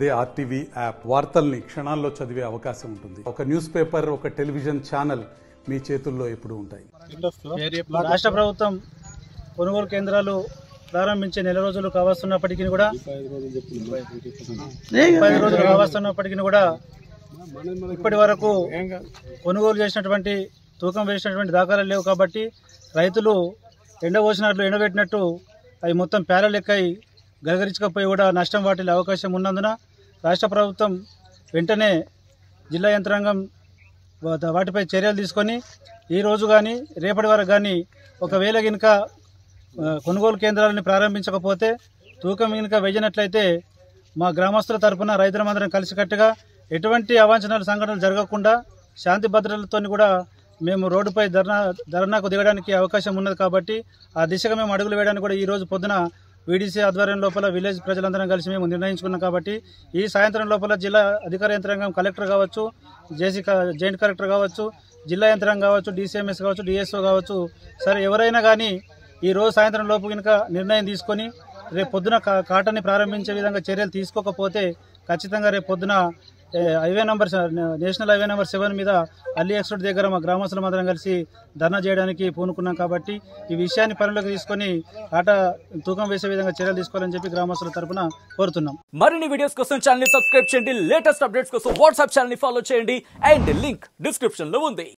అదే RTV app వార్తల్ని క్షణాల్లో చదివే అవకాశం ఉంటుంది. ఒక న్యూస్ పేపర్, ఒక టెలివిజన్ ఛానల్ మీ చేతుల్లో ఎప్పుడూ ఉంటాయి. రాష్ట్ర ప్రభుత్వం కొనుగోలు కేంద్రాలు ప్రారంభించే నెల రోజులు కావస్తున్నప్పటికీ కూడా 10 రోజులు కావస్తున్నప్పటికీ కూడా ఇప్పటి వరకు కొనుగోలు చేసినటువంటి తూకం వేసినటువంటి దాఖలాలు లేవు. కాబట్టి రైతులు ఎండబోసినట్లు ఎండబెట్టినట్టు అవి మొత్తం పేర లెక్కై గగరించకపోయి కూడా నష్టం వాటిల్లే అవకాశం ఉన్నందున రాష్ట్ర ప్రభుత్వం వెంటనే జిల్లా యంత్రాంగం వాటిపై చర్యలు తీసుకొని ఈ రోజు కానీ రేపటి వరకు కానీ ఒకవేళ గినక కొనుగోలు కేంద్రాలను ప్రారంభించకపోతే తూకం గినక వేయనట్లయితే మా గ్రామస్తుల తరఫున రైతులందరం కలిసికట్టుగా ఎటువంటి అవాంఛనీయ సంఘటనలు జరగకుండా శాంతి భద్రతలతో కూడా మేము రోడ్డుపై ధర్నాకు దిగడానికి అవకాశం ఉన్నది. కాబట్టి ఆ దిశగా మేము అడుగులు వేయడానికి కూడా ఈ రోజు పొద్దున వీడీసీ ఆధ్వర్యం లోపల విలేజ్ ప్రజలందరం కలిసి మేము నిర్ణయించుకున్నాం. కాబట్టి ఈ సాయంత్రం లోపల జిల్లా అధికార యంత్రాంగం కలెక్టర్ కావచ్చు, జాయింట్ కలెక్టర్ కావచ్చు, జిల్లా యంత్రాంగం కావచ్చు, డీసీఎంఎస్ కావచ్చు, డిఎస్ఓ కావచ్చు, సరే ఎవరైనా కానీ ఈ రోజు సాయంత్రం లోపు కనుక నిర్ణయం తీసుకొని రేపు పొద్దున కాటన్ని ప్రారంభించే విధంగా చర్యలు తీసుకోకపోతే ఖచ్చితంగా రేపు పొద్దున నేషనల్ హైవే నెంబర్ 7 మీద అల్లీ ఎక్స్ప్రెస్ దగ్గర మా గ్రామస్తులం అందరం కలిసి ధర్నా చేయడానికి పూనుకున్నాం. కాబట్టి ఈ విషయాన్ని పరిగణలోకి తీసుకొని తూకం వేసే విధంగా చర్యలు తీసుకోవాలని చెప్పి గ్రామస్తుల తరఫున కోరుతున్నాం. మరిన్ని వీడియోస్ కోసం ఛానల్ ని సబ్స్క్రైబ్ చేయండి. లేటెస్ట్ అప్డేట్స్ కోసం వాట్సాప్ ఛానల్ ని ఫాలో చేయండి. అండ్ లింక్ డిస్క్రిప్షన్ లో ఉంది.